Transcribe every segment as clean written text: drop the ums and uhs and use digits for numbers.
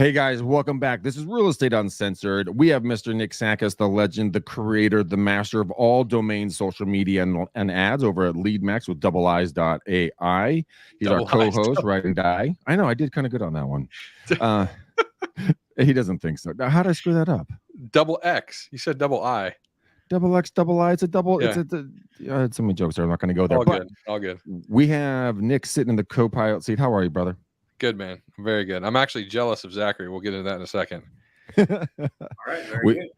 Hey guys, welcome back. This is Real Estate Uncensored. We have Mr. Nick Sakis, the legend, the creator, the master of all domain social media and ads over at LeadMax with double-eyes.ai. He's our co-host, Ride and Die. I know, I did kind of good on that one. He doesn't think so. Now, how did I screw that up? Double X. You said double I. Double X, double I. It's a double. Yeah. It's so many jokes there. I'm not going to go there. All good. We have Nick sitting in the co-pilot seat. How are you, brother? Good, man. Very good. I'm actually jealous of Zachary. We'll get into that in a second. All right, very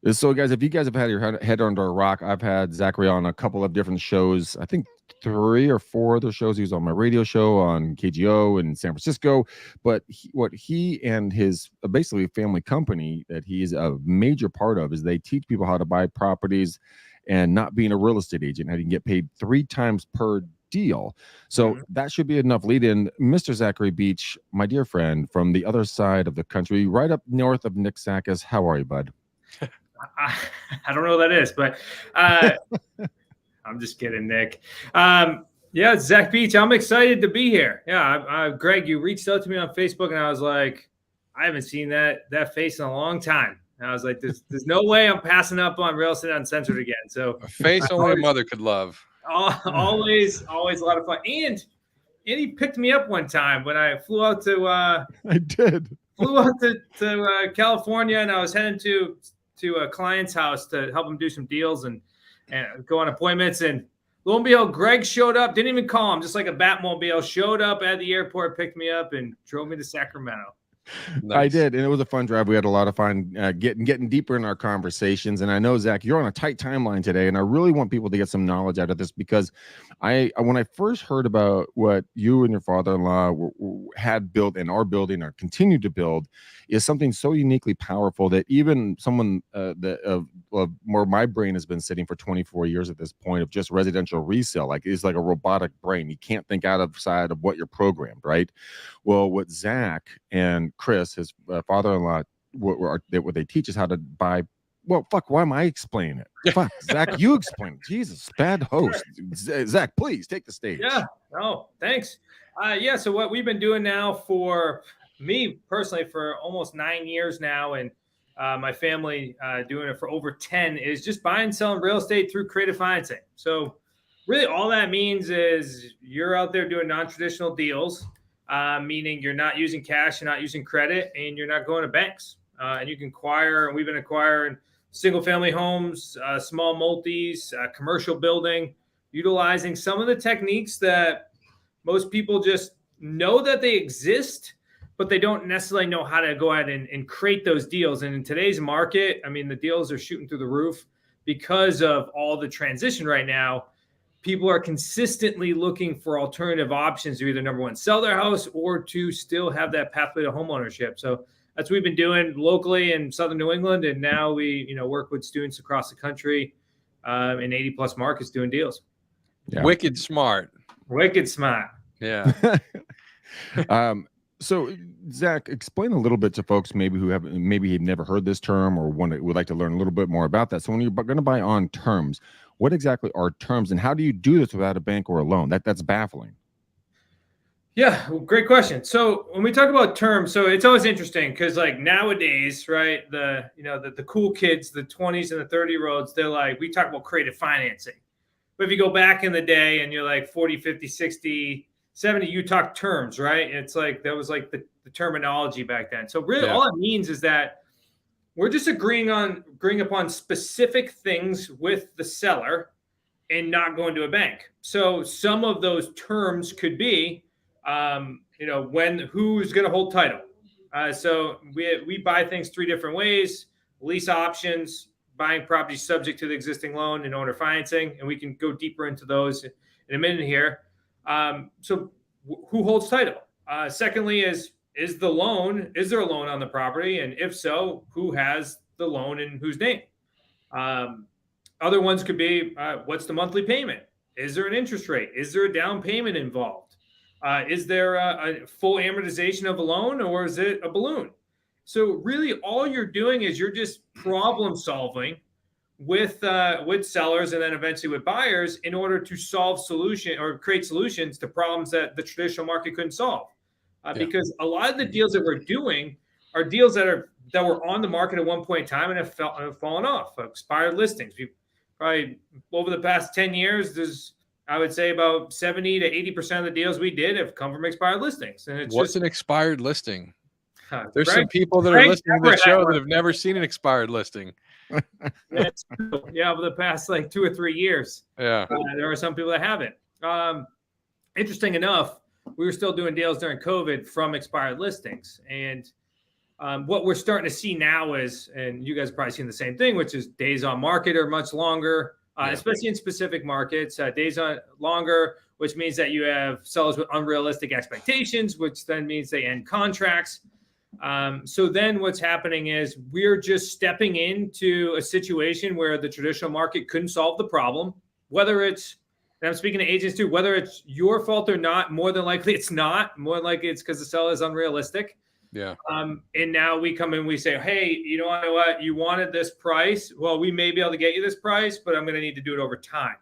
good. So, guys, if you guys have had your head under a rock, I've had Zachary on a couple of different shows. I think 3 or 4 other shows. He was on my radio show on KGO in San Francisco. But what he and his basically family company that he is a major part of is they teach people how to buy properties and not being a real estate agent, how you can get paid 3 times per deal. So that should be enough lead in. Mr. Zachary Beach, my dear friend from the other side of the country, right up north of Nick Sakis. How are you, bud? I don't know what that is, but I'm just kidding, Nick. Yeah, Zach Beach, I'm excited to be here. Yeah, Greg, you reached out to me on Facebook, and I was like, I haven't seen that face in a long time. And I was like, there's no way I'm passing up on Real Estate Uncensored again. So a face only a mother could love. Always a lot of fun. And he picked me up one time when I flew out to flew out to California, and I was heading to a client's house to help him do some deals and go on appointments. And lo and behold, Greg showed up, didn't even call him, just like a Batmobile, showed up at the airport, picked me up, and drove me to Sacramento. Nice. I did, and it was a fun drive. We had a lot of fun getting deeper in our conversations. And I know, Zach, you're on a tight timeline today, and I really want people to get some knowledge out of this because when I first heard about what you and your father-in-law had built and are building or continue to build is something so uniquely powerful that even someone where my brain has been sitting for 24 years at this point of just residential resale, like it's like a robotic brain. You can't think outside of what you're programmed, right? Well, what Zach and Chris, his father-in-law, what they teach is how to buy. Well, fuck, why am I explaining it? Fuck, Zach, you explain it. Jesus, bad host. Zach, please take the stage. Yeah, no, thanks. So what we've been doing now for me personally for almost 9 years now, and my family doing it for over 10, is just buying and selling real estate through creative financing. So really all that means is you're out there doing non-traditional deals, meaning you're not using cash, you're not using credit, and you're not going to banks. And you can acquire, and we've been acquiring single-family homes, small multis, commercial building, utilizing some of the techniques that most people just know that they exist, but they don't necessarily know how to go ahead and create those deals. And in today's market, I mean, the deals are shooting through the roof because of all the transition right now. People are consistently looking for alternative options to either, number one, sell their house or to still have that pathway to homeownership. So that's what we've been doing locally in Southern New England. And now we, work with students across the country in 80 plus markets doing deals. Yeah. Wicked smart. Yeah. So Zach, explain a little bit to folks maybe who have never heard this term or would like to learn a little bit more about that. So when you're going to buy on terms, what exactly are terms, and how do you do this without a bank or a loan? That's baffling. Yeah, well, great question. So when we talk about terms, so it's always interesting because like nowadays, right, the cool kids, the 20s and the 30-year-olds, they're like, we talk about creative financing. But if you go back in the day and you're like 40, 50, 60, 70, you talk terms, right? It's like that was like the terminology back then. So really all it means is that we're just agreeing upon specific things with the seller and not going to a bank. So some of those terms could be, who's going to hold title. So we buy things 3 different ways: lease options, buying properties subject to the existing loan, and owner financing. And we can go deeper into those in a minute here. So who holds title? Secondly is there a loan on the property? And if so, who has the loan and whose name? Other ones could be, what's the monthly payment? Is there an interest rate? Is there a down payment involved? Is there a full amortization of a loan, or is it a balloon? So really all you're doing is you're just problem solving with sellers and then eventually with buyers in order to create solutions to problems that the traditional market couldn't solve. Because a lot of the deals that we're doing are deals that were on the market at one point in time and have fallen off. Expired listings. We probably over the past 10 years, I would say about 70 to 80% of the deals we did have come from expired listings. And it's What's an expired listing? There's Greg, some people that Greg are listening to Everett the had show one. that have never seen an expired listing. That's true. Yeah, over the past like 2 or 3 years. Yeah. There are some people that haven't. Interesting enough, we were still doing deals during COVID from expired listings. And what we're starting to see now is, and you guys have probably seen the same thing, which is days on market are much longer, especially in specific markets. Days on longer, which means that you have sellers with unrealistic expectations, which then means they end contracts. So then what's happening is we're just stepping into a situation where the traditional market couldn't solve the problem, whether it's, and I'm speaking to agents too, whether it's your fault or not, more than likely it's not. More than likely it's because the seller is unrealistic. Yeah. And now we come in, we say, hey, you know what? You wanted this price. Well, we may be able to get you this price, but I'm going to need to do it over time.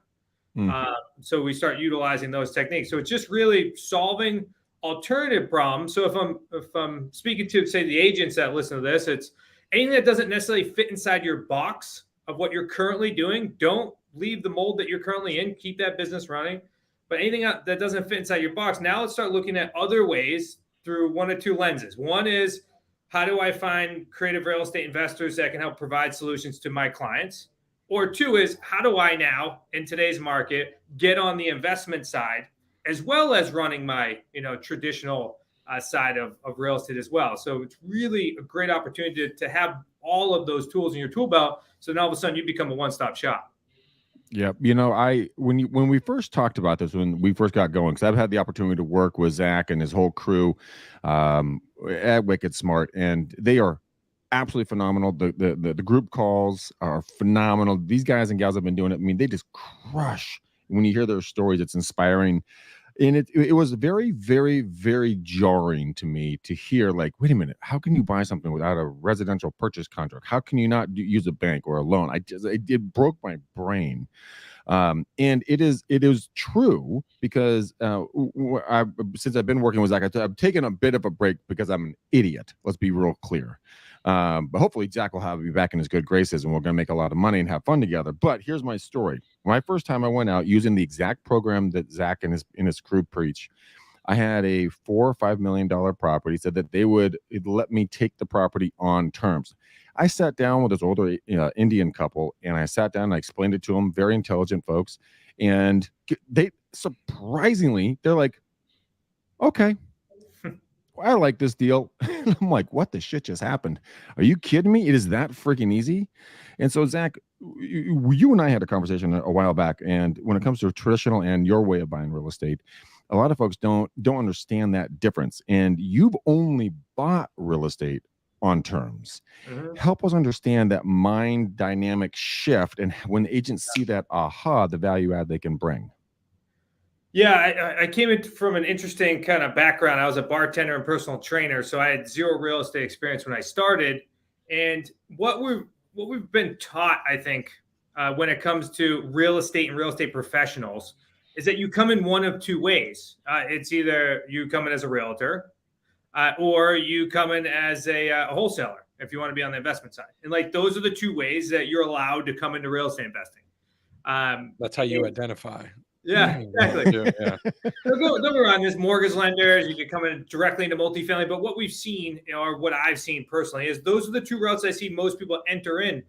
So we start utilizing those techniques. So it's just really solving alternative problems. So if I'm speaking to, say, the agents that listen to this, it's anything that doesn't necessarily fit inside your box of what you're currently doing. Don't leave the mold that you're currently in. Keep that business running. But anything that doesn't fit inside your box, now let's start looking at other ways through one of two lenses. One is, how do I find creative real estate investors that can help provide solutions to my clients? Or two is, how do I now, in today's market, get on the investment side as well as running my, traditional side of real estate as well. So it's really a great opportunity to have all of those tools in your tool belt. So now all of a sudden you become a one-stop shop. Yeah, when we first talked about this, when we first got going, because I've had the opportunity to work with Zach and his whole crew at Wicked Smart, and they are absolutely phenomenal. The group calls are phenomenal. These guys and gals have been doing it. I mean, they just crush. When you hear their stories, it's inspiring. And it was very, very, very jarring to me to hear, like, wait a minute, how can you buy something without a residential purchase contract? How can you not use a bank or a loan? It broke my brain. And it is true, because since I've been working with Zach, I've taken a bit of a break because I'm an idiot. Let's be real clear. But hopefully Zach will have me back in his good graces and we're going to make a lot of money and have fun together. But here's my story. My first time I went out using the exact program that Zach and his crew preach, I had a $4 or $5 million property, said that they would let me take the property on terms. I sat down with this older Indian couple, and I sat down and I explained it to them, very intelligent folks. And they surprisingly, they're like, okay, I like this deal. I'm like, what the shit just happened? Are you kidding me? It is that freaking easy. And so, Zach, you and I had a conversation a while back, and when it comes to traditional and your way of buying real estate, a lot of folks don't understand that difference. And you've only bought real estate on terms. Mm-hmm. Help us understand that mind dynamic shift, and when agents see that, the value add they can bring. Yeah, I came in from an interesting kind of background. I was a bartender and personal trainer, so I had zero real estate experience when I started. And what we've been taught, I think, when it comes to real estate and real estate professionals, is that you come in one of two ways. It's either you come in as a realtor, or you come in as a wholesaler if you want to be on the investment side. And like those are the two ways that you're allowed to come into real estate investing. That's how you identify. Yeah, exactly. Yeah. So go around. There's mortgage lenders. You can come in directly into multifamily. But what we've seen, or what I've seen personally, is those are the two routes I see most people enter in.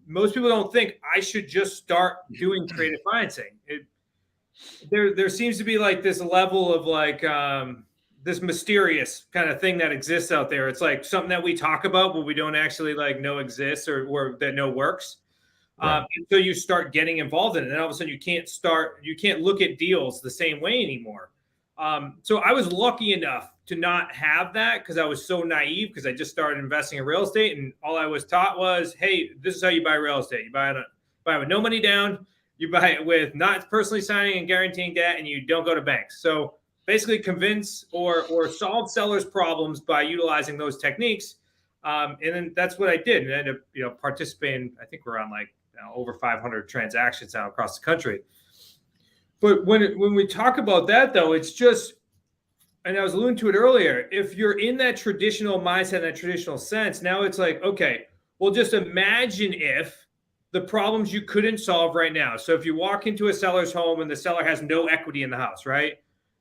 Most people don't think I should just start doing creative financing. There seems to be like this level of like this mysterious kind of thing that exists out there. It's like something that we talk about, but we don't actually like know exists or that know works. Right. Until you start getting involved in it. And all of a sudden you can't look at deals the same way anymore. So I was lucky enough to not have that because I was so naive, because I just started investing in real estate. And all I was taught was, hey, this is how you buy real estate. You buy it with no money down. You buy it with not personally signing and guaranteeing debt, and you don't go to banks. So basically convince or solve sellers' problems by utilizing those techniques. And then that's what I did. And I ended up, participating. I think we're on like over 500 transactions now across the country. But when we talk about that, though, it's just and I was alluding to it earlier, if you're in that traditional mindset, that traditional sense, now it's like, okay, well, just imagine if the problems you couldn't solve right now. So if you walk into a seller's home and the seller has no equity in the house, right?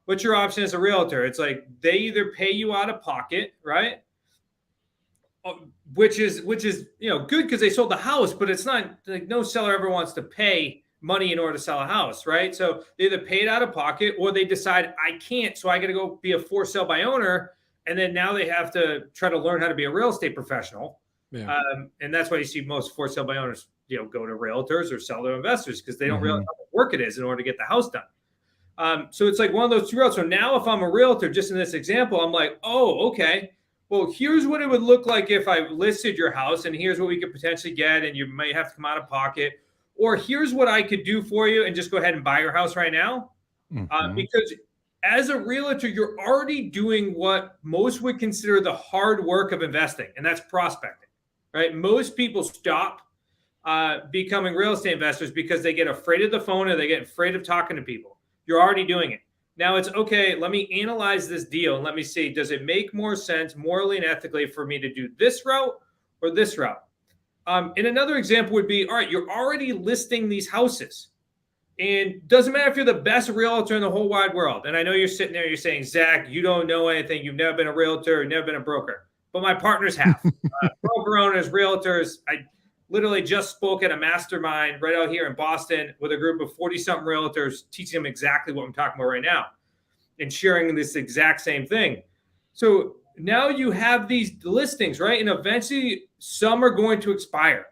What's your option as a realtor? It's like they either pay you out of pocket, right? Which is good because they sold the house, but it's not like no seller ever wants to pay money in order to sell a house, right? So they either pay it out of pocket or they decide I can't, so I got to go be a for sale by owner, and then now they have to try to learn how to be a real estate professional. Yeah. And that's why you see most for sale by owners, go to realtors or sell to investors because they don't Mm-hmm. realize how much work it is in order to get the house done. So it's like one of those two routes. So now if I'm a realtor, just in this example, I'm like, oh, okay. Well, here's what it would look like if I listed your house, and here's what we could potentially get, and you might have to come out of pocket. Or here's what I could do for you and just go ahead and buy your house right now. Mhm. Because as a realtor, you're already doing what most would consider the hard work of investing, and that's prospecting, right? Most people stop becoming real estate investors because they get afraid of the phone or they get afraid of talking to people. You're already doing it. Now it's okay, let me analyze this deal and let me see, does it make more sense morally and ethically for me to do this route or this route? And another example would be, all right, you're already listing these houses. And doesn't matter if you're the best realtor in the whole wide world. And I know you're sitting there, you're saying, Zach, you don't know anything. You've never been a realtor, you've never been a broker. But my partners have. Broker owners, realtors. I literally just spoke at a mastermind right out here in Boston with a group of 40-something realtors, teaching them exactly what I'm talking about right now and sharing this exact same thing. So now you have these listings, right? And eventually some are going to expire.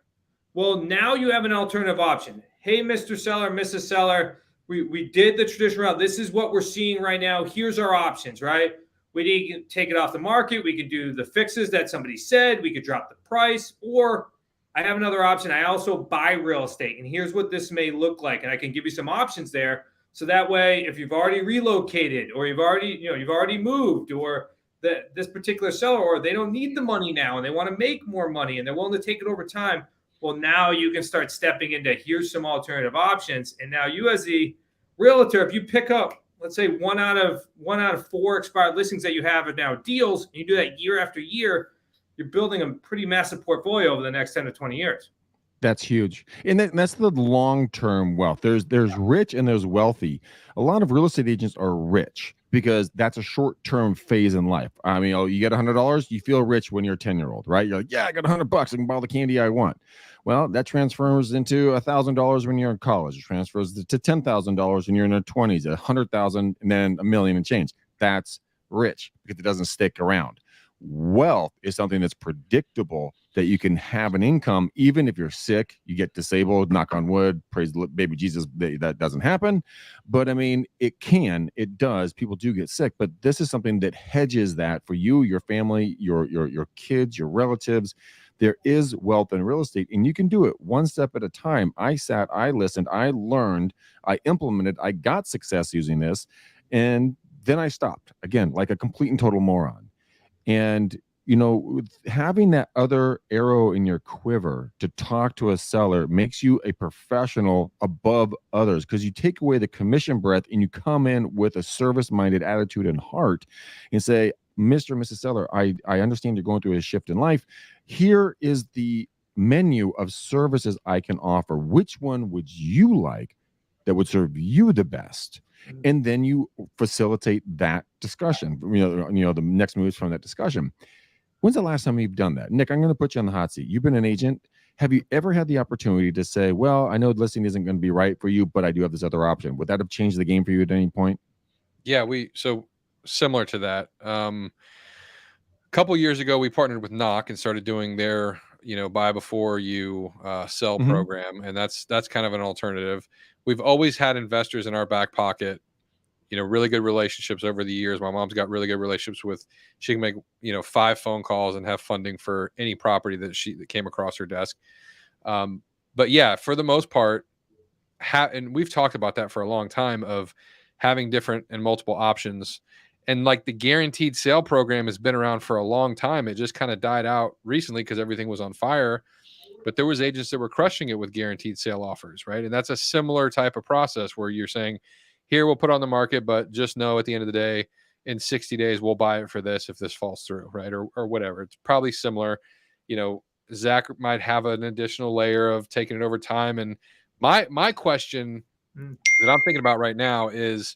Well, now you have an alternative option. Hey, Mr. Seller, Mrs. Seller, we did the traditional route. This is what we're seeing right now. Here's our options, right? We can take it off the market. We can do the fixes that somebody said. We could drop the price. Or I have another option. I also buy real estate. And here's what this may look like. And I can give you some options there. So that way, if you've already relocated or you've already moved, or this particular seller, or they don't need the money now and they want to make more money and they're willing to take it over time, well, now you can start stepping into here's some alternative options. And now you as the realtor, if you pick up, let's say one out of 4 expired listings that you have are now deals, and you do that year after year, you're building a pretty massive portfolio over the next 10 to 20 years. That's huge. And that's the long-term wealth. There's rich and there's wealthy. A lot of real estate agents are rich because that's a short-term phase in life. I mean, you get $100, you feel rich when you're a 10-year-old, right? You're like, yeah, I got $100, I can buy all the candy I want. Well, that transfers into $1,000 when you're in college. It transfers to $10,000 when you're in your 20s, $100,000, and then $1 million and change. That's rich because it doesn't stick around. Wealth is something that's predictable, that you can have an income even if you're sick, you get disabled, knock on wood, praise baby Jesus, that doesn't happen. But I mean, it does. People do get sick, but this is something that hedges that for you, your family, your kids, your relatives. There is wealth in real estate, and you can do it one step at a time. I sat, I listened, I learned, I implemented, I got success using this, and then I stopped again, like a complete and total moron. And having that other arrow in your quiver to talk to a seller makes you a professional above others, because you take away the commission breath and you come in with a service-minded attitude and heart and say, Mr. and Mrs. Seller, I understand you're going through a shift in life. Here is the menu of services I can offer. Which one would you like that would serve you the best? And then you facilitate that discussion. The next moves from that discussion. When's the last time you've done that? Nick, I'm going to put you on the hot seat. You've been an agent. Have you ever had the opportunity to say, well, I know the listing isn't going to be right for you, but I do have this other option? Would that have changed the game for you at any point? Yeah, so similar to that. A couple years ago, we partnered with Knock and started doing their, buy before you sell program. And that's kind of an alternative. We've always had investors in our back pocket, really good relationships over the years. My mom's got really good relationships with, she can make, 5 phone calls and have funding for any property that came across her desk. But yeah, for the most part, and we've talked about that for a long time, of having different and multiple options. And like the guaranteed sale program has been around for a long time. It just kind of died out recently because everything was on fire. But there was agents that were crushing it with guaranteed sale offers, right? And that's a similar type of process where you're saying, here, we'll put on the market, but just know at the end of the day, in 60 days, we'll buy it for this if this falls through, right? Or whatever. It's probably similar. You know, Zach might have an additional layer of taking it over time. And my question that I'm thinking about right now is,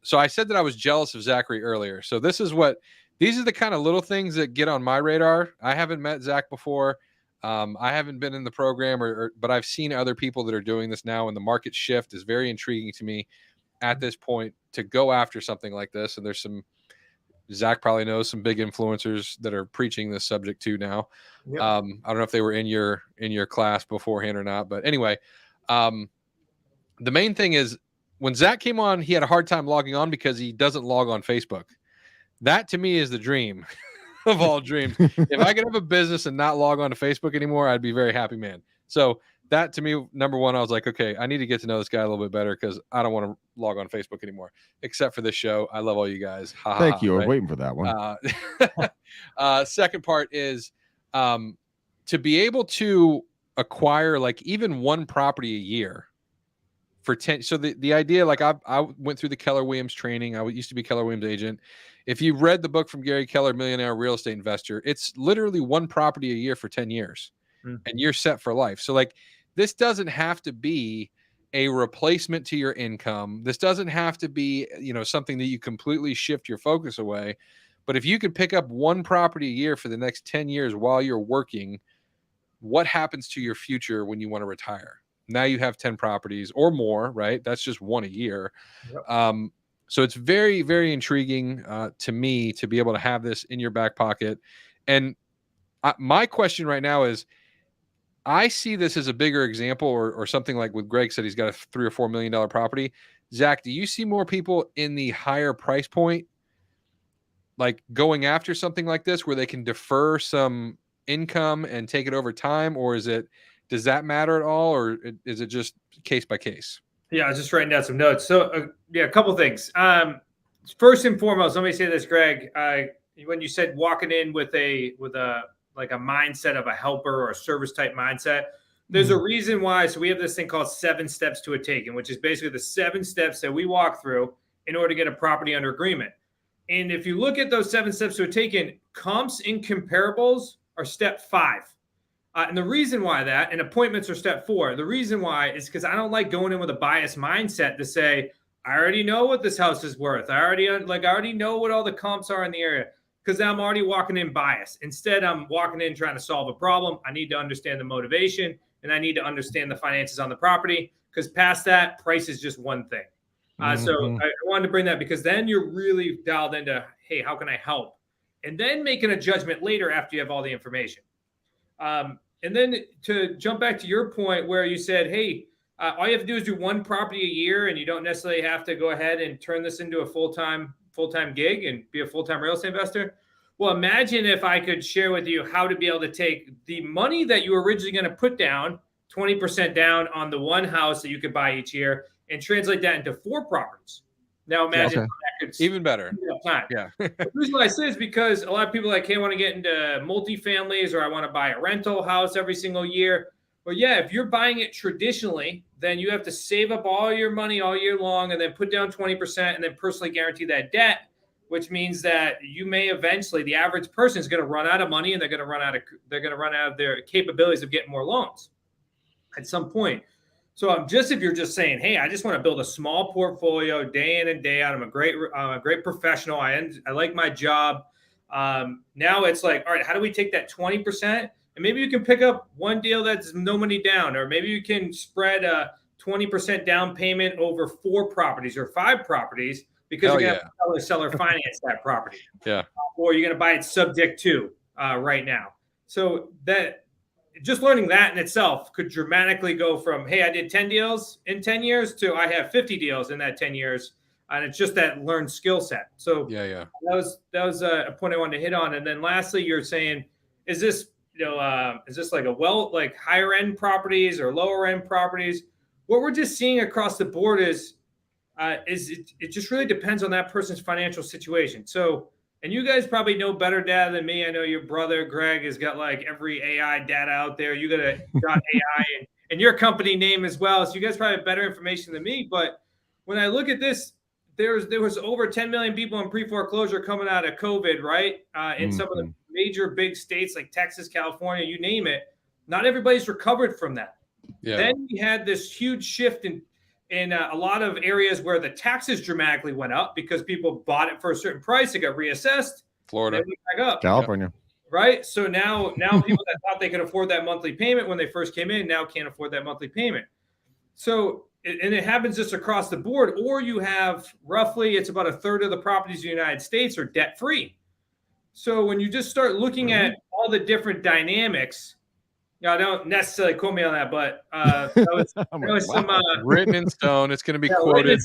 so I said that I was jealous of Zachary earlier. So these are the kind of little things that get on my radar. I haven't met Zach before. I haven't been in the program, but I've seen other people that are doing this now, and the market shift is very intriguing to me at this point to go after something like this. And there's Zach probably knows some big influencers that are preaching this subject too now. Yep. I don't know if they were in your class beforehand or not, but anyway, the main thing is when Zach came on, he had a hard time logging on because he doesn't log on Facebook. That to me is the dream of all dreams. If I could have a business and not log on to Facebook anymore, I'd be a very happy man. So that to me, number one, I was like, okay, I need to get to know this guy a little bit better because I don't want to log on Facebook anymore, except for this show. I love all you guys. Thank you. I was waiting for that one. Second part is to be able to acquire like even one property a year for 10. So the idea, like I went through the Keller Williams training. I used to be Keller Williams agent. If you read the book from Gary Keller, Millionaire Real Estate Investor, it's literally one property a year for 10 years and you're set for life. So like, this doesn't have to be a replacement to your income. This doesn't have to be, something that you completely shift your focus away. But if you could pick up one property a year for the next 10 years while you're working, what happens to your future when you want to retire? Now you have 10 properties or more, right? That's just one a year. Yep. So it's very, very intriguing to me to be able to have this in your back pocket. And my question right now is, I see this as a bigger example or something like what Greg said, he's got a $3 or $4 million property. Zach, do you see more people in the higher price point, like going after something like this where they can defer some income and take it over time? Or does that matter at all? Or is it just case by case? Yeah, I was just writing down some notes. So a couple things. First and foremost, let me say this, Greg, when you said walking in with a like a mindset of a helper or a service type mindset, there's a reason why. So we have this thing called 7 steps to a taken, which is basically the 7 steps that we walk through in order to get a property under agreement. And if you look at those 7 steps to a taken, comps and comparables are step 5. And the reason why that, and appointments are step 4. The reason why is because I don't like going in with a biased mindset to say, I already know what this house is worth. I already know what all the comps are in the area, because I'm already walking in biased. Instead, I'm walking in trying to solve a problem. I need to understand the motivation, and I need to understand the finances on the property, because past that, price is just one thing. So I wanted to bring that because then you're really dialed into, hey, how can I help? And then making a judgment later after you have all the information. And then to jump back to your point where you said, hey, all you have to do is do one property a year, and you don't necessarily have to go ahead and turn this into a full-time gig and be a full-time real estate investor. Well, imagine if I could share with you how to be able to take the money that you were originally going to put down, 20% down on the one house that you could buy each year, and translate that into 4 properties. Now imagine that could even better. Yeah. The reason why I say is because a lot of people are like, hey, I want to get into multifamilies, or I want to buy a rental house every single year. Well, yeah, if you're buying it traditionally, then you have to save up all your money all year long and then put down 20% and then personally guarantee that debt, which means that you may eventually, the average person is going to run out of money, and they're going to run out of their capabilities of getting more loans at some point. So if you're just saying, hey, I just want to build a small portfolio day in and day out. I'm a great professional. I like my job. Now it's like, all right, how do we take that 20%? And maybe you can pick up one deal that's no money down, or maybe you can spread a 20% down payment over 4 properties or 5 properties, because you're going to have to seller finance that property. Yeah. Or you're going to buy it subject to right now. So that just learning that in itself could dramatically go from, hey, I did 10 deals in 10 years to I have 50 deals in that 10 years. And it's just that learned skill set. So that was a point I wanted to hit on. And then lastly, you're saying, is this like higher end properties or lower end properties? What we're just seeing across the board is it just really depends on that person's financial situation. So, and you guys probably know better data than me. I know your brother, Greg, has got like every AI data out there. You got AI and your company name as well. So you guys probably have better information than me. But when I look at this, there was over 10 million people in pre-foreclosure coming out of COVID, right? In some of the major big states like Texas, California, you name it. Not everybody's recovered from that. Yeah. Then we had this huge shift in a lot of areas where the taxes dramatically went up because people bought it for a certain price. It got reassessed. Florida, back up. California. Right. So now people that thought they could afford that monthly payment when they first came in now can't afford that monthly payment. So, and it happens just across the board, or you have roughly, it's about a third of the properties in the United States are debt free. So when you just start looking at all the different dynamics, don't necessarily quote me on that, but that was some written in stone. It's going to be quoted.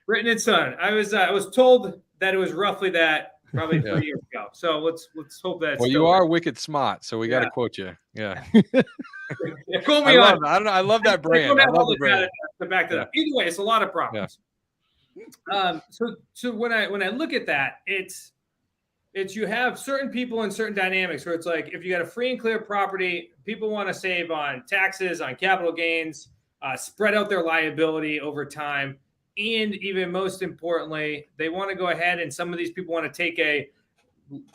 Written in stone. I was told that it was roughly that probably 3 years ago. So let's hope that. Well, you are wicked smart, so we got to quote you. Yeah. Quote me on. I love that brand. I love the brand. To back that up. Either way, it's a lot of problems. Yeah. So when I look at that, it's you have certain people and certain dynamics where it's like if you got a free and clear property, people want to save on taxes, on capital gains, spread out their liability over time, and even most importantly, they want to go ahead and some of these people want to take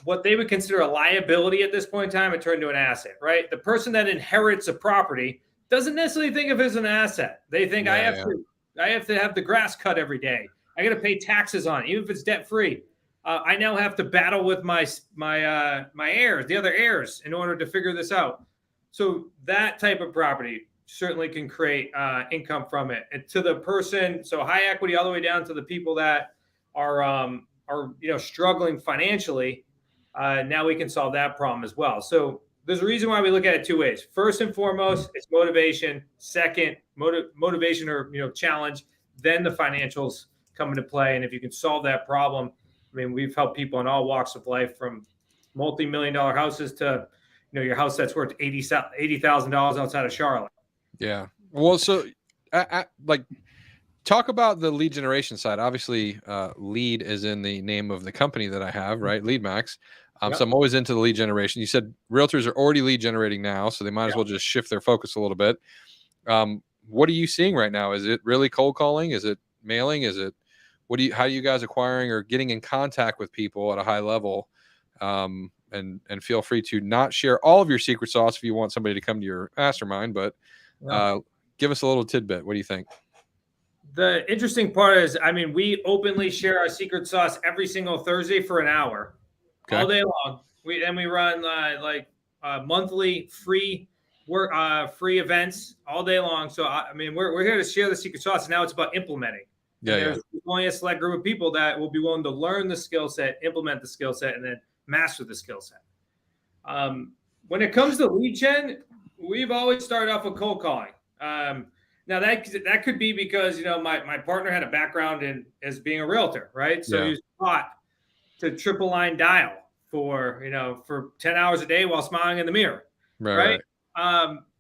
what they would consider a liability at this point in time and turn into an asset, right? The person that inherits a property doesn't necessarily think of it as an asset. They think I have to have the grass cut every day. I got to pay taxes on it, even if it's debt free. I now have to battle with my heirs, the other heirs, in order to figure this out. So that type of property certainly can create income from it. And to the person, so high equity all the way down to the people that are struggling financially. Now we can solve that problem as well. So there's a reason why we look at it two ways. First and foremost, it's motivation. Second, motivation or challenge. Then the financials come into play. And if you can solve that problem. I mean, we've helped people in all walks of life, from multi-million-dollar houses to, your house that's worth $80,000 outside of Charlotte. Yeah. Well, so talk about the lead generation side. Obviously, lead is in the name of the company that I have, right? LeadMax. So I'm always into the lead generation. You said realtors are already lead generating now, so they might as well just shift their focus a little bit. What are you seeing right now? Is it really cold calling? Is it mailing? Is it how are you guys acquiring or getting in contact with people at a high level? And feel free to not share all of your secret sauce if you want somebody to come to your mastermind, but give us a little tidbit. What do you think? The interesting part is, we openly share our secret sauce every single Thursday for an hour, all day long. We run monthly free events all day long. So we're here to share the secret sauce. And now it's about implementing. There's only a select group of people that will be willing to learn the skill set, implement the skill set, and then master the skill set. When it comes to lead gen, we've always started off with cold calling. Now that could be because my partner had a background as being a realtor, right? So he was taught to triple line dial for 10 hours a day while smiling in the mirror, right?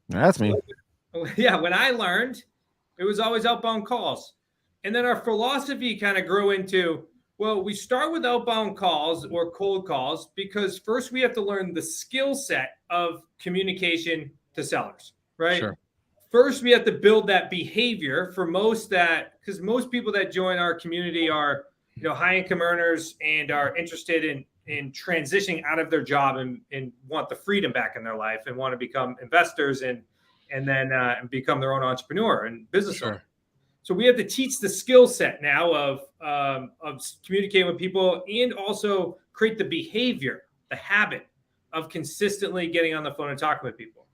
That's me. Yeah, when I learned, it was always outbound calls. And then our philosophy kind of grew into, well, we start with outbound calls or cold calls because first we have to learn the skill set of communication to sellers, right? Sure. First, we have to build that behavior for because most people that join our community are, high income earners and are interested in transitioning out of their job and want the freedom back in their life and want to become investors and then become their own entrepreneur and business owner. So we have to teach the skill set now of communicating with people and also create the behavior, the habit of consistently getting on the phone and talking with people.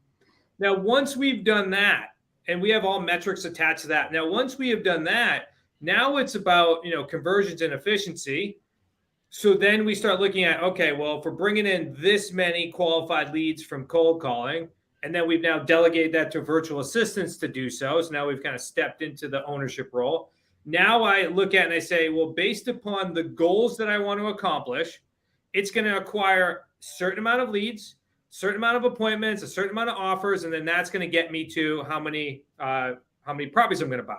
Now, once we've done that, and we have all metrics attached to that. Now, once we have done that, now it's about, conversions and efficiency. So then we start looking at, okay, well, if we're bringing in this many qualified leads from cold calling, and then we've now delegated that to virtual assistants to do so. So now we've kind of stepped into the ownership role. Now I look at it and I say, well, based upon the goals that I want to accomplish, it's going to acquire a certain amount of leads, certain amount of appointments, a certain amount of offers, and then that's going to get me to how many properties I'm going to buy.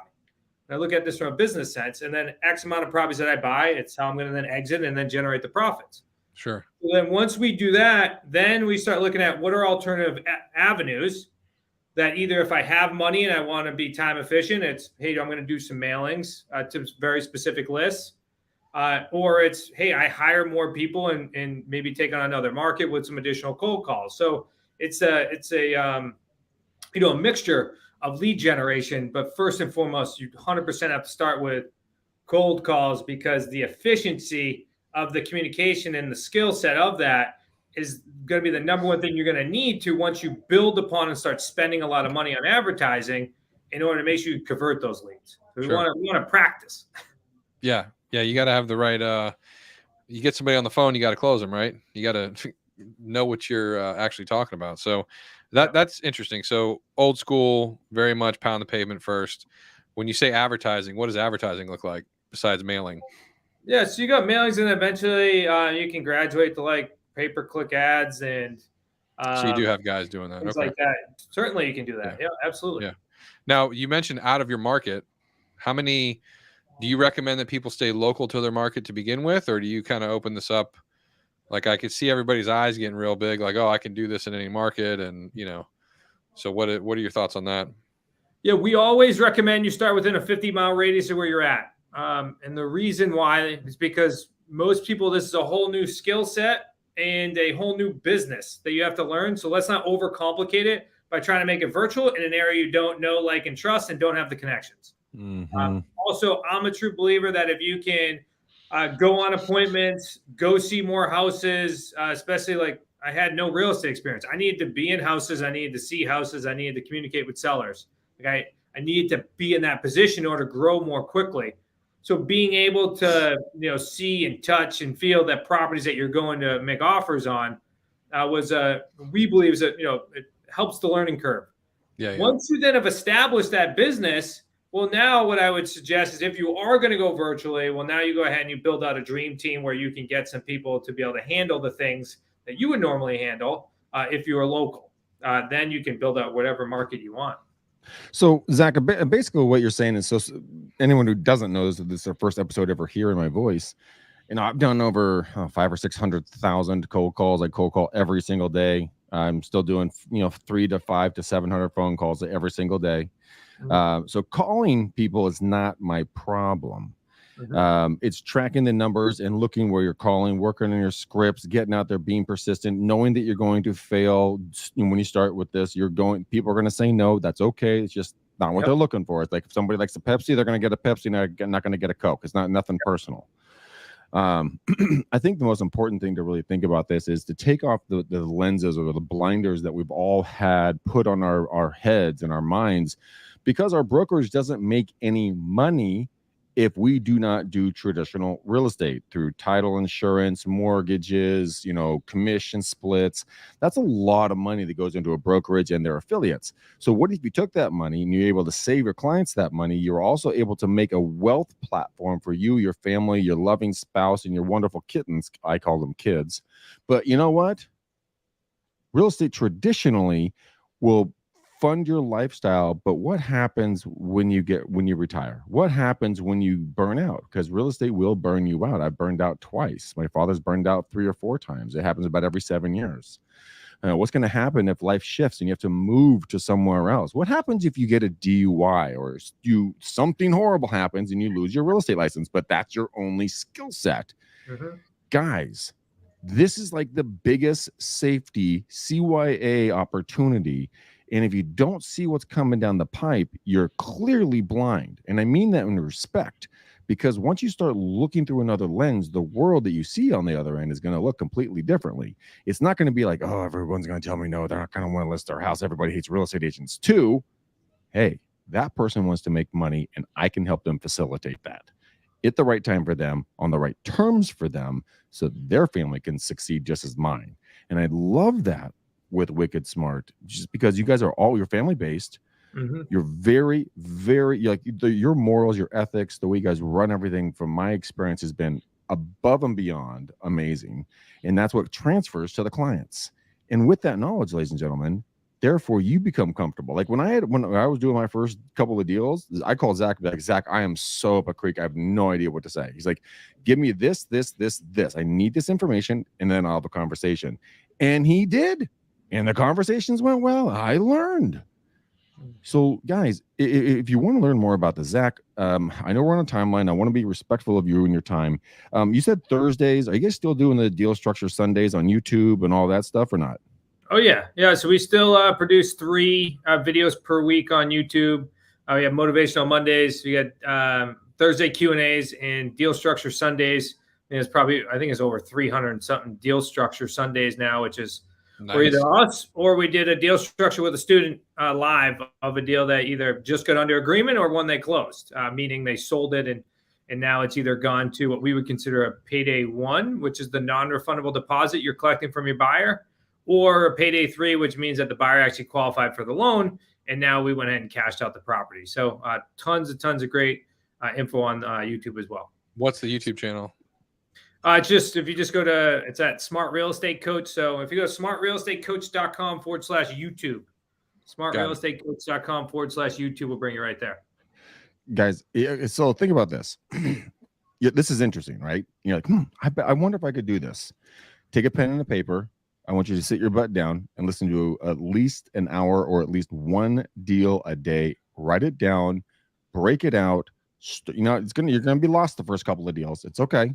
And I look at this from a business sense, and then X amount of properties that I buy, it's how I'm going to then exit and then generate the profits. Sure. So then once we do that, then we start looking at what are alternative avenues that either if I have money and I want to be time efficient, it's, hey, I'm going to do some mailings to very specific lists. Or it's, hey, I hire more people and maybe take on another market with some additional cold calls. So it's a mixture of lead generation. But first and foremost, you 100% have to start with cold calls, because the efficiency of the communication and the skill set of that is going to be the number one thing you're going to need to, once you build upon and start spending a lot of money on advertising, in order to make sure you convert those leads. So we want to practice. Yeah. You got to have the right, you get somebody on the phone, you got to close them, right? You got to know what you're actually talking about. So that's interesting. So old school, very much pound the pavement first. When you say advertising, what does advertising look like besides mailing? Yeah, so you got mailings, and eventually you can graduate to like pay-per-click ads, and so you do have guys doing that. Things like that. Certainly you can do that. Yeah, absolutely. Yeah. Now, you mentioned out of your market. How many do you recommend that people stay local to their market to begin with, or do you kind of open this up? Like, I could see everybody's eyes getting real big, like, oh, I can do this in any market. And, so what are your thoughts on that? Yeah, we always recommend you start within a 50-mile radius of where you're at. And the reason why is because most people, this is a whole new skill set and a whole new business that you have to learn. So let's not overcomplicate it by trying to make it virtual in an area you don't know, like, and trust, and don't have the connections. Also, I'm a true believer that if you can go on appointments, go see more houses, especially like I had no real estate experience. I needed to be in houses. I needed to see houses. I needed to communicate with sellers. Like I needed to be in that position in order to grow more quickly. So being able to, see and touch and feel that properties that you're going to make offers on we believe is that, it helps the learning curve. Yeah. Once you then have established that business, well, now what I would suggest is if you are going to go virtually, well, now you go ahead and you build out a dream team where you can get some people to be able to handle the things that you would normally handle if you were local. Then you can build out whatever market you want. So, Zach, basically what you're saying is, so anyone who doesn't know this is their first episode ever hearing my voice. I've done over 500,000 or 600,000 cold calls. I cold call every single day. I'm still doing 300 to 500 to 700 phone calls every single day. So calling people is not my problem. It's tracking the numbers and looking where you're calling, working on your scripts, getting out there, being persistent, knowing that you're going to fail. When you start with this, people are going to say no. That's okay. It's just not what they're looking for. It's like if somebody likes a Pepsi, they're going to get a Pepsi, not going to get a Coke. It's nothing personal. I think the most important thing to really think about this is to take off the lenses or the blinders that we've all had put on our heads and our minds, because our brokerage doesn't make any money if we do not do traditional real estate through title insurance, mortgages, commission splits. That's a lot of money that goes into a brokerage and their affiliates. So what if you took that money and you're able to save your clients that money? You're also able to make a wealth platform for you, your family, your loving spouse, and your wonderful kittens. I call them kids. But you know what? Real estate traditionally will fund your lifestyle, but what happens when you retire? What happens when you burn out? Because real estate will burn you out. I burned out twice. My father's burned out 3 or 4 times. It happens about every 7 years. What's going to happen if life shifts and you have to move to somewhere else? What happens if you get a DUI or something horrible happens and you lose your real estate license, but that's your only skill set? Guys, this is like the biggest safety CYA opportunity. And if you don't see what's coming down the pipe, you're clearly blind. And I mean that in respect, because once you start looking through another lens, the world that you see on the other end is going to look completely differently. It's not going to be like, oh, everyone's going to tell me no, they're not going to want to list their house. Everybody hates real estate agents too. Hey, that person wants to make money and I can help them facilitate that at the right time for them, on the right terms for them, so their family can succeed just as mine. And I love that with Wicked Smart, just because you guys are all your family based. You're very, very your morals, your ethics, the way you guys run everything, from my experience, has been above and beyond amazing. And that's what transfers to the clients. And with that knowledge, ladies and gentlemen, therefore you become comfortable. Like when I was doing my first couple of deals, I called Zach, like, Zach, I am so up a creek. I have no idea what to say. He's like, give me this. I need this information, and then I'll have a conversation. And he did. And the conversations went well. I learned. So, guys, if you want to learn more about the Zach, I know we're on a timeline. I want to be respectful of you and your time. You said Thursdays. Are you guys still doing the Deal Structure Sundays on YouTube and all that stuff, or not? Oh yeah. So we still produce 3 videos per week on YouTube. We have motivational Mondays. We got Thursday Q&As and Deal Structure Sundays. And I think it's over 300 and something Deal Structure Sundays now, which is for either us or we did a deal structure with a student live of a deal that either just got under agreement or one they closed, meaning they sold it and now it's either gone to what we would consider a payday 1, which is the non-refundable deposit you're collecting from your buyer, or a payday 3, which means that the buyer actually qualified for the loan and now we went ahead and cashed out the property. So tons of great info on YouTube as well. What's the YouTube channel? It's at Smart Real Estate Coach. So if you go to smartrealestatecoach.com/YouTube, smartrealestatecoach.com/YouTube will bring you right there. Guys, so think about this. This is interesting, right? You're like, I wonder if I could do this. Take a pen and a paper. I want you to sit your butt down and listen to at least an hour or at least one deal a day. Write it down, break it out. You're gonna be lost the first couple of deals. It's okay.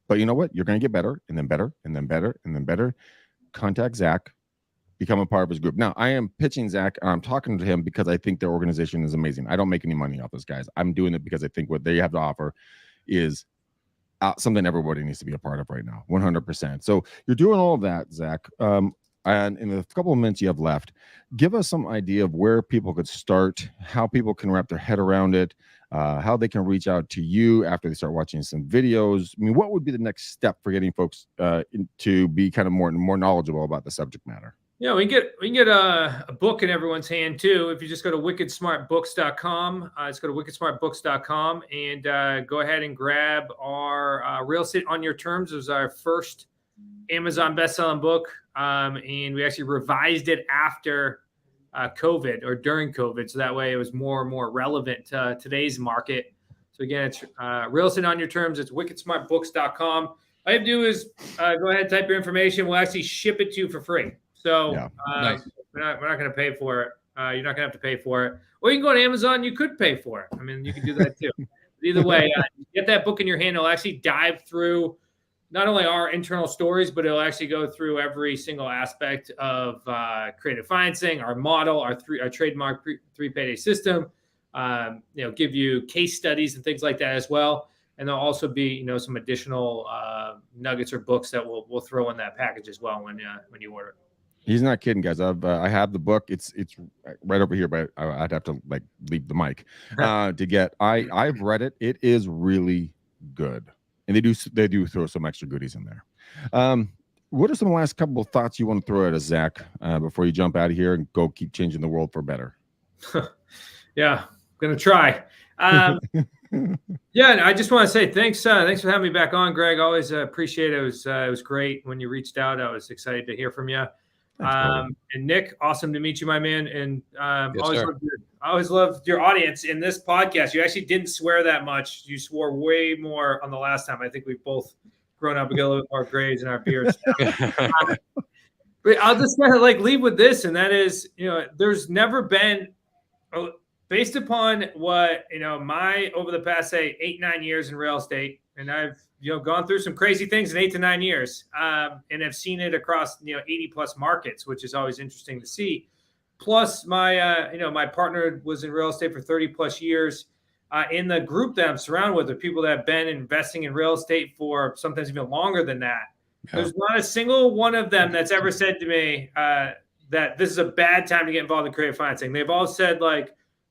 But you know what? You're going to get better and then better and then better and then better. Contact Zach, become a part of his group. Now, I am pitching Zach and I'm talking to him because I think their organization is amazing. I don't make any money off those guys. I'm doing it because I think what they have to offer is something everybody needs to be a part of right now, 100%. So you're doing all of that, Zach. And in the couple of minutes you have left, give us some idea of where people could start, how people can wrap their head around it, how they can reach out to you after they start watching some videos. I mean, what would be the next step for getting folks to be kind of more knowledgeable about the subject matter? Yeah, we can get a book in everyone's hand too. If you just go to wickedsmartbooks.com, let's go to wickedsmartbooks.com and go ahead and grab our Real Estate on Your Terms. It was our first Amazon best-selling book, and we actually revised it after COVID or during COVID, so that way it was more and more relevant to today's market. So again, it's Real Estate on Your Terms. It's wickedsmartbooks.com. All you have to do is go ahead and type your information. We'll actually ship it to you for free. So Nice. we're not going to pay for it. You're not going to have to pay for it. Or you can go on Amazon. You could pay for it. I mean, you can do that too. Either way, get that book in your hand. It'll actually dive through not only our internal stories, but it'll actually go through every single aspect of creative financing, our model, our trademark 3 payday system. Give you case studies and things like that as well. And there'll also be, some additional nuggets or books that we'll throw in that package as well when you order. He's not kidding, guys. I have the book. It's right over here, but I'd have to leave the mic to get. I've read it. It is really good. And they do throw some extra goodies in there. What are some last couple of thoughts you want to throw at us, Zach, before you jump out of here and go keep changing the world for better? Yeah, I'm gonna try. Yeah, I just want to say thanks for having me back on, Greg. Always appreciate it. It was great when you reached out. I was excited to hear from you. Thanks, and Nick, awesome to meet you, my man. And always loved your audience in this podcast. You actually didn't swear that much. You swore way more on the last time. I think we've both grown up. We got a little bit more grades in our beards. But I'll just kind of leave with this, and that is, there's never been, based upon what my over the past 8-9 years in real estate, and I've gone through some crazy things in 8 to 9 years, and have seen it across 80 plus markets, which is always interesting to see. Plus, my my partner was in real estate for 30 plus years. In the group that I'm surrounded with, are people that have been investing in real estate for sometimes even longer than that. Yeah. There's not a single one of them that's ever said to me that this is a bad time to get involved in creative financing. They've all said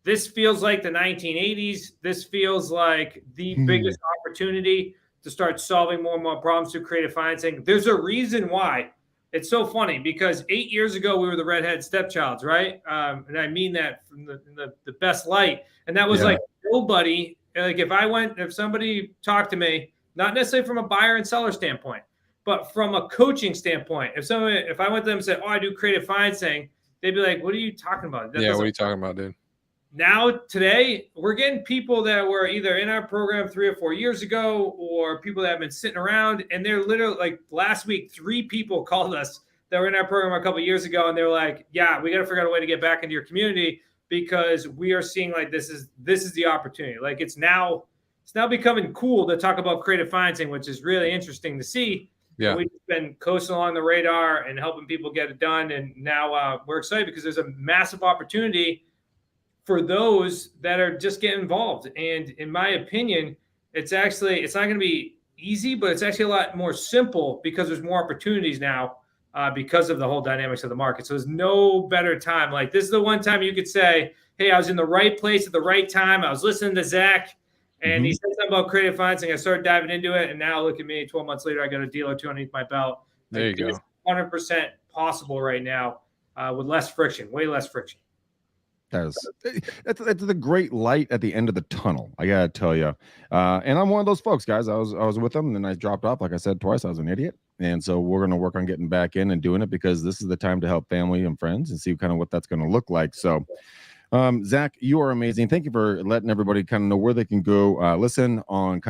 this feels like the 1980s. This feels like the biggest opportunity to start solving more and more problems through creative financing. There's a reason why. It's so funny because 8 years ago, we were the redhead stepchilds, right? And I mean that from the best light. And that was nobody, if somebody talked to me, not necessarily from a buyer and seller standpoint, but from a coaching standpoint, if I went to them and said, I do creative financing, they'd be like, what are you talking about? What are you talking about, dude? Now, today, we're getting people that were either in our program 3 or 4 years ago or people that have been sitting around. And they're literally last week, 3 people called us that were in our program a couple of years ago. And they were like, yeah, we got to figure out a way to get back into your community because we are seeing like this is the opportunity. Like it's now becoming cool to talk about creative financing, which is really interesting to see. Yeah. And we've been coasting along the radar and helping people get it done. And now we're excited because there's a massive opportunity for those that are just getting involved. And in my opinion, it's not going to be easy, but it's actually a lot more simple because there's more opportunities now because of the whole dynamics of the market. So there's no better time. Like this is the one time you could say, hey, I was in the right place at the right time. I was listening to Zach and he said something about creative financing. I started diving into it. And now look at me, 12 months later, I got a deal or two underneath my belt. There you go. 100% possible right now with less friction, way less friction. That's the great light at the end of the tunnel. I gotta tell you, and I'm one of those folks, guys. I was with them, and then I dropped off. Like I said twice, I was an idiot, and so we're gonna work on getting back in and doing it because this is the time to help family and friends and see kind of what that's gonna look like. So, Zach, you are amazing. Thank you for letting everybody kind of know where they can go listen on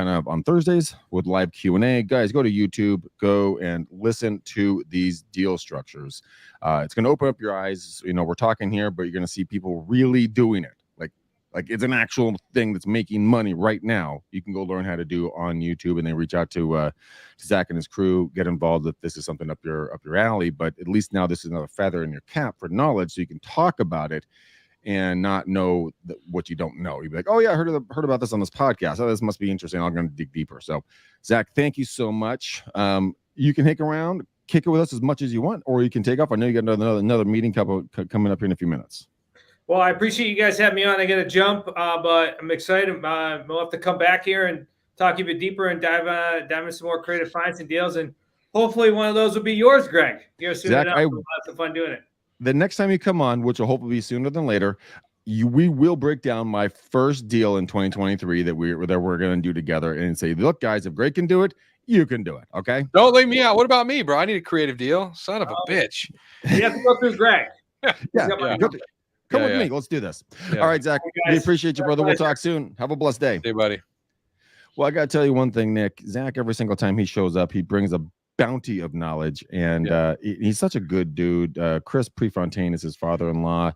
Thursdays with live Q&A. Guys, go to YouTube, go and listen to these deal structures. It's going to open up your eyes. You know, we're talking here, but you're going to see people really doing it. Like it's an actual thing that's making money right now. You can go learn how to do on YouTube, and then reach out to Zach and his crew. Get involved if this is something up your alley. But at least now this is another feather in your cap for knowledge, so you can talk about it and not know what you don't know. You'd be like, oh yeah, I heard about this on this podcast. Oh, this must be interesting. I'm going to dig deeper. So Zach, thank you so much. You can hang around, kick it with us as much as you want, or you can take off. I know you got another meeting coming up here in a few minutes. Well, I appreciate you guys having me on. I got to jump, but I'm excited. We'll have to come back here and talk a bit deeper and dive into some more creative financing deals. And hopefully one of those will be yours, Greg. You're soon Zach, enough. We'll have some fun doing it. The next time you come on, which will hopefully be sooner than later, we will break down my first deal in 2023 that we're going to do together and say, look, guys, if Greg can do it, you can do it. Okay. Don't leave me out. What about me, bro? I need a creative deal. Son of a bitch. You have to go through Greg. Come with me. Let's do this. Yeah. All right, Zach. We appreciate you, brother. We'll talk soon. Have a blessed day. Hey, buddy. Well, I got to tell you one thing, Nick. Zach, every single time he shows up, he brings a bounty of knowledge, and he's such a good dude. Chris Prefontaine is his father-in-law.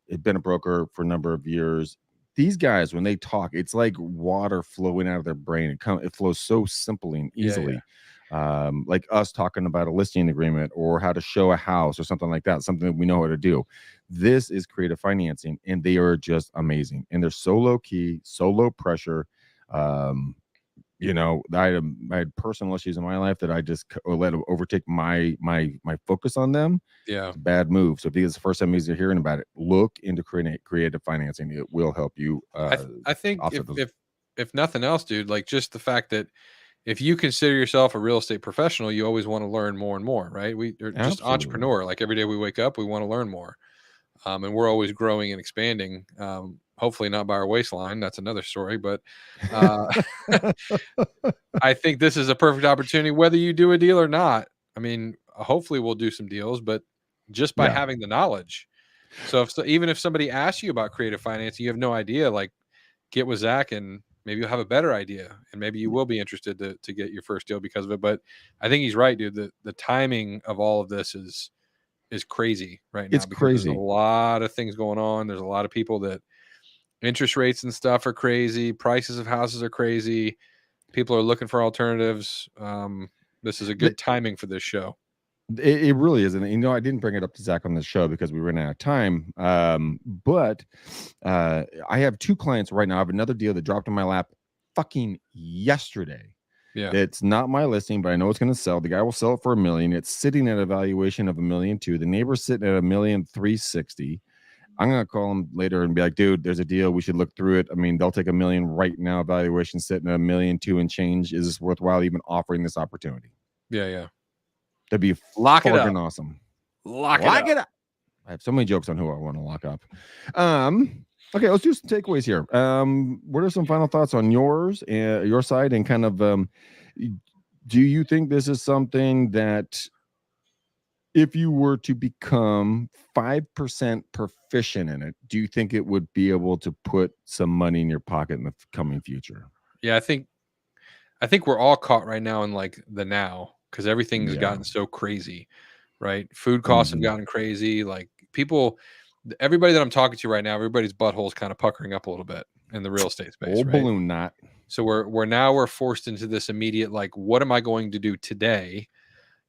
He'd been a broker for a number of years. These guys, when they talk, it's like water flowing out of their brain. It flows so simply and easily. Like us talking about a listing agreement or how to show a house or something like that, something that we know how to do. This is creative financing, and they are just amazing. And they're so low key, so low pressure. You know, I had personal issues in my life that I just let overtake my focus on them. Yeah, it's a bad move. So if it's the first time you're hearing about it, look into creative financing. It will help you. I think if nothing else, dude, like just the fact that if you consider yourself a real estate professional, you always want to learn more and more, right? We are just entrepreneur. Like every day we wake up, we want to learn more, and we're always growing and expanding. Hopefully not by our waistline. That's another story. But I think this is a perfect opportunity, whether you do a deal or not. I mean, hopefully we'll do some deals, but just by having the knowledge. So even if somebody asks you about creative financing, you have no idea, like get with Zach and maybe you'll have a better idea. And maybe you will be interested to get your first deal because of it. But I think he's right, dude. The timing of all of this is crazy right now. It's crazy. There's a lot of things going on. There's a lot of people that interest rates and stuff are crazy. Prices of houses are crazy. People are looking for alternatives. This is a good timing for this show. It really is. And, you know, I didn't bring it up to Zach on this show because we ran out of time. But I have two clients right now. I have another deal that dropped in my lap fucking yesterday. Yeah. It's not my listing, but I know it's going to sell. The guy will sell it for $1 million. It's sitting at a valuation of $1.2 million. The neighbor's sitting at $1,360,000. I'm going to call him later and be like, dude, there's a deal. We should look through it. I mean, they'll take $1 million right now. Valuation sitting at $1.2 million and change. Is this worthwhile even offering this opportunity? Yeah. That'd be fucking awesome. Lock it up. I have so many jokes on who I want to lock up. Okay, let's do some takeaways here. What are some final thoughts on yours and your side, and kind of do you think this is something that if you were to become 5% proficient in it, do you think it would be able to put some money in your pocket in the coming future? Yeah, I think we're all caught right now in like the now, because everything has gotten so crazy, right? Food costs have gotten crazy. Like people, everybody that I'm talking to right now, everybody's butthole's kind of puckering up a little bit in the real estate space. Old Right? balloon knot. So we're forced into this immediate, like, what am I going to do today?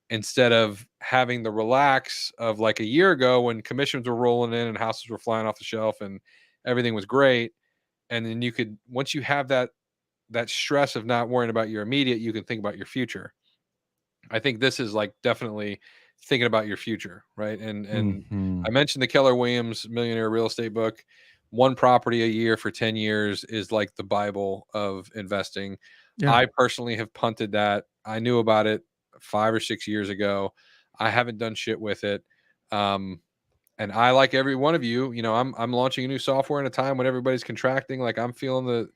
Instead of having the relax of like a year ago when commissions were rolling in and houses were flying off the shelf and everything was great. And then you could, once you have that stress of not worrying about your immediate, you can think about your future. I think this is like definitely thinking about your future, right? And Mhm. I mentioned the Keller Williams Millionaire Real Estate book. One property a year for 10 years is like the Bible of investing. Yeah. I personally have punted that. I knew about it 5 or 6 years ago. I haven't done shit with it. And I, like every one of you, I'm launching a new software in a time when everybody's contracting. Like, I'm feeling the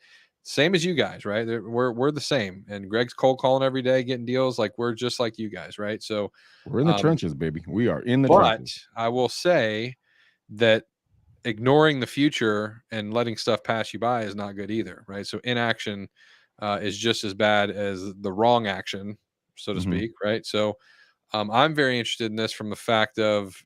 same as you guys, right? We're the same. And Greg's cold calling every day, getting deals. Like, we're just like you guys, right? So We're in the trenches, baby. We are in the but trenches. I will say that ignoring the future and letting stuff pass you by is not good either, right? So inaction is just as bad as the wrong action, so to Mhm. speak, right? So I'm very interested in this from the fact of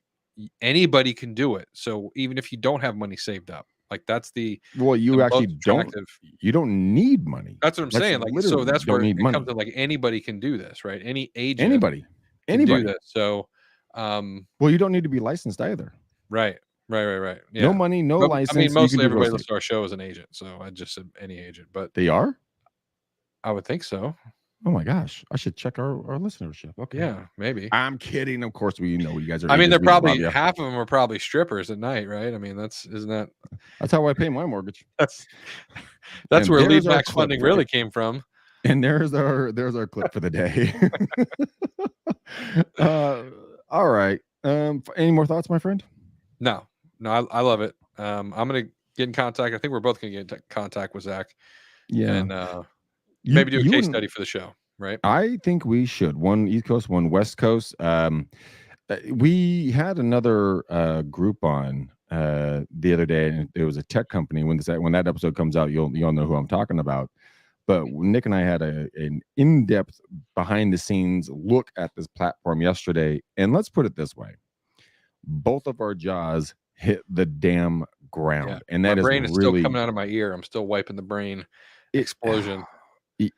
anybody can do it. So even if you don't have money saved up, like that's the Well, you most actually don't. attractive. You don't need money. That's what I'm That's saying. Like, so literally, that's you don't where it need money. comes to, like, anybody can do this, right? Any agent Anybody. can do Anybody. this. So, Well, you don't need to be licensed either. right. Yeah. No money, no But, license. I mean, you can mostly do real everybody estate. listens to our show as an agent, so I just said any agent, but They are? I would think so. Oh my gosh. I should check our listenership. Okay. Yeah, maybe. I'm kidding. Of course, you guys are. I mean, agents. they're We probably love ya. half of them are probably strippers at night, right? I mean, isn't that That's how I pay my mortgage. that's And where there's our LeadMax clip funding for really you. came from. And there's our clip for the day. All right. Any more thoughts, my friend? No, I love it. I'm gonna get in contact. I think we're both gonna get in contact with Zach. Yeah. And maybe do a you case and- study for the show, right? I think we should. One East Coast, one West Coast. We had another group on the other day, and it was a tech company. When that episode comes out, you'll know who I'm talking about. But Nick and I had an in-depth, behind-the-scenes look at this platform yesterday, and let's put it this way: both of our jaws hit the damn ground, Yeah. and that My brain is still really coming out of my ear. I'm still wiping the brain explosion.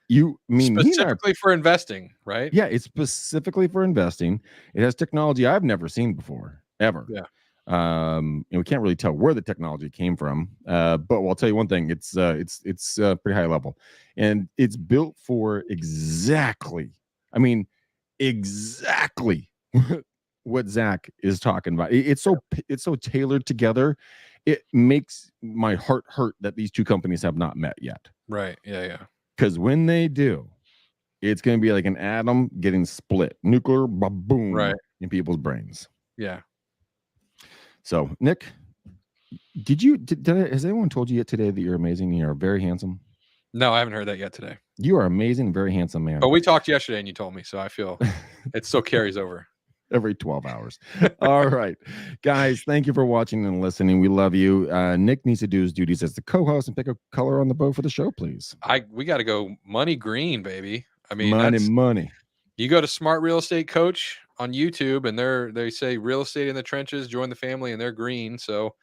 Specifically for investing, right? Yeah, it's specifically for investing. It has technology I've never seen before, ever. Yeah. And we can't really tell where the technology came from, but I'll tell you one thing: it's pretty high level, and it's built for exactly what Zach is talking about. It's so tailored together. It makes my heart hurt that these two companies have not met yet. Right. Yeah. Because when they do, it's going to be like an atom getting split, nuclear boom, Right. in people's brains. Yeah. So, Nick, has anyone told you yet today that you're amazing and you're very handsome? No, I haven't heard that yet today. You are amazing, very handsome man. But we talked yesterday and you told me, so I feel it still carries over. Every 12 hours. All right, guys, thank you for watching and listening. We love you. Nick needs to do his duties as the co-host and pick a color on the bow for the show, please. We got to go money green, baby. I mean, money. You go to Smart Real Estate Coach on YouTube, and they say real estate in the trenches, join the family, and they're green. So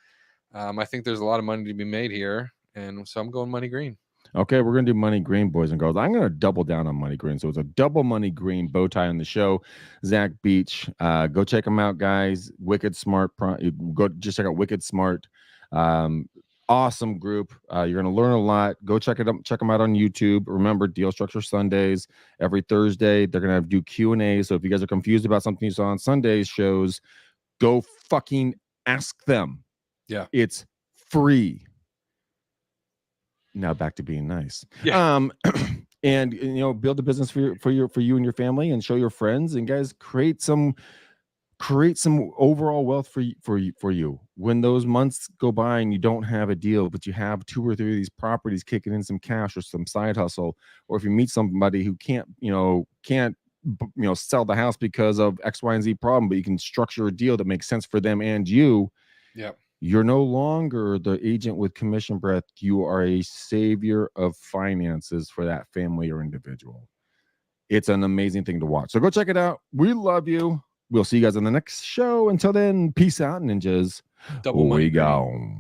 I think there's a lot of money to be made here, and so I'm going money green. Okay, we're going to do money green, boys and girls. I'm going to double down on money green. So it's a double money green bow tie on the show. Zach Beach. Go check him out, guys. Wicked Smart. Go just check out Wicked Smart. Awesome group. You're going to learn a lot. Go check them out on YouTube. Remember, Deal Structure Sundays. Every Thursday, they're going to do Q&A. So if you guys are confused about something you saw on Sunday's shows, go fucking ask them. Yeah. It's free. Now back to being nice. Yeah. And build a business for you and your family, and show your friends, and guys, create some overall wealth for you. When those months go by and you don't have a deal, but you have 2 or 3 of these properties kicking in some cash or some side hustle, or if you meet somebody who can't sell the house because of X, Y, and Z problem, but you can structure a deal that makes sense for them and you. Yep. You're no longer the agent with commission breath. You are a savior of finances for that family or individual. It's an amazing thing to watch. So go check it out. We love you. We'll see you guys on the next show. Until then, peace out, ninjas. Double money We green. go.